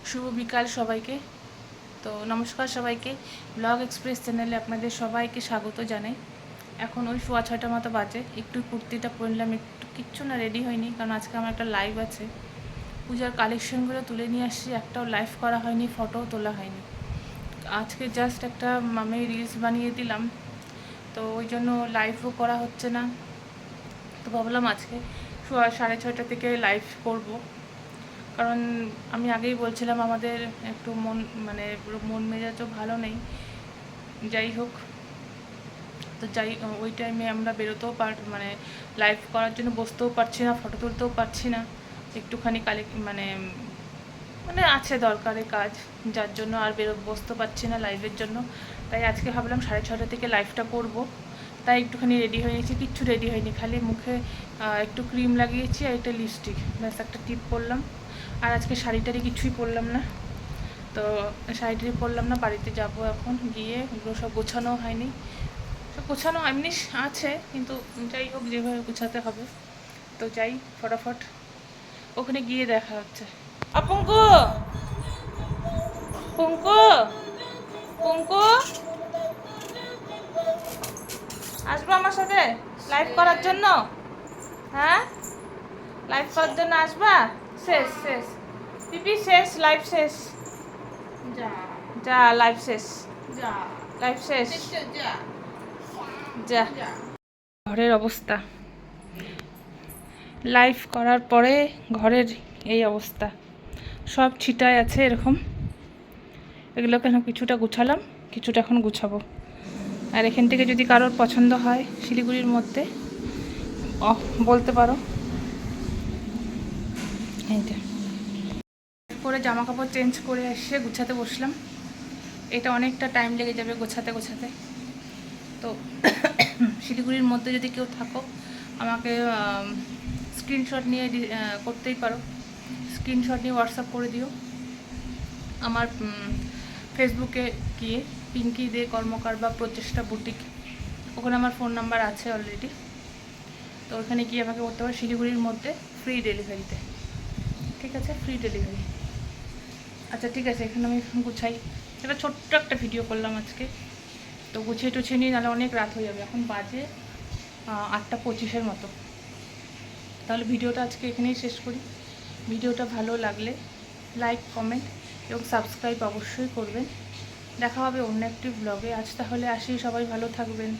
শুভ বিকাল সবাইকে। তো নমস্কার সবাইকে, ব্লগ এক্সপ্রেস চ্যানেলে আপনাদের সবাইকে স্বাগত জানাই। এখন ওই 6:15 মতো বাজে। একটু কুর্তিটা পরলাম, একটু কিচ্ছু না, রেডি হয়নি, কারণ আজকে আমার একটা লাইভ আছে। পূজার কালেকশনগুলো তুলে নিয়ে আসছি, একটাও লাইভ করা হয়নি, ফটোও তোলা হয়নি। আজকে জাস্ট একটা আমি রিলস বানিয়ে দিলাম, তো ওই জন্য লাইভও করা হচ্ছে না। তো ভাবলাম আজকে 6:30 থেকে লাইভ করব, কারণ আমি আগেই বলছিলাম আমাদের একটু মন মেজাজও ভালো নেই। যাই হোক, তো ওই টাইমে আমরা বেরোতেও লাইভ করার জন্য বসতেও পারছি না, ফটো তুলতেও পারছি না। একটুখানি মানে মানে আছে দরকারি কাজ, যার জন্য আর বসতে পারছি না লাইভের জন্য। তাই আজকে ভাবলাম 6:30 থেকে লাইভটা করব। তাই একটুখানি রেডি হয়ে গেছি, কিচ্ছু রেডি হয়নি, খালি মুখে একটু ক্রিম লাগিয়েছি আর একটা লিপস্টিক, ব্যাস একটা টিপ পরলাম। আর আজকে শাড়িটারি কিছুই পরলাম না, তো শাড়িটারি পরলাম না। বাড়িতে যাব এখন, গিয়ে ওগুলো সব গোছানো হয়নি, সব গোছানো এমনি আছে, কিন্তু যাই হোক যেভাবে গোছাতে হবে। তো যাই ফটাফট, ওখানে গিয়ে দেখা হচ্ছে। আপঙ্কু, পঙ্কু, পঙ্কু, আসবো আমার সাথে লাইভ করার জন্য? হ্যাঁ, লাইভ করার জন্য আসবা? শেষ শেষ পিপি, শেষ লাইভ শেষ। যা যা, লাইভ শেষ, যা লাইভ শেষ, যা যা। ঘরের অবস্থা, লাইভ করার পরে ঘরের এই অবস্থা, সব ছিটায় আছে এরকম। এগুলোকে এখন কিছুটা গুছালাম, কিছুটা এখন গুছাবো। আর এখান থেকে যদি কারোর পছন্দ হয় শিলিগুড়ির মধ্যে বলতে পারো। এইটা পরে জামা কাপড় চেঞ্জ করে এসে গুছাতে বসলাম। এটা অনেকটা টাইম লেগে যাবে গোছাতে গোছাতে। তো শিলিগুড়ির মধ্যে যদি কেউ থাকো, আমাকে স্ক্রিনশট নিয়ে করতেই পারো, স্ক্রিনশট নিয়ে হোয়াটসঅ্যাপ করে দিও। আমার ফেসবুকে গিয়ে পিঙ্কি দে কর্মকার বা প্রচেষ্টা বুটিক, ওখানে আমার ফোন নাম্বার আছে অলরেডি। তো ওখানে গিয়ে আমাকে করতে পারো, শিলিগুড়ির মধ্যে ফ্রি ডেলিভারিতে। ঠিক আছে, ফ্রি ডেলিভারি। আচ্ছা ঠিক আছে, এখানে আমি গুছাই। এটা ছোট্ট একটা ভিডিও করলাম আজকে, তো গুছিয়ে টুছিয়ে নিই, নাহলে অনেক রাত হয়ে যাবে। এখন বাজে 8:25 মতো। তাহলে ভিডিওটা আজকে এখানেই শেষ করি। ভিডিওটা ভালো লাগলে লাইক, কমেন্ট এবং সাবস্ক্রাইব অবশ্যই করবেন। দেখা হবে অন্য একটি ব্লগে। আজ তাহলে আসি, সবাই ভালো থাকবেন।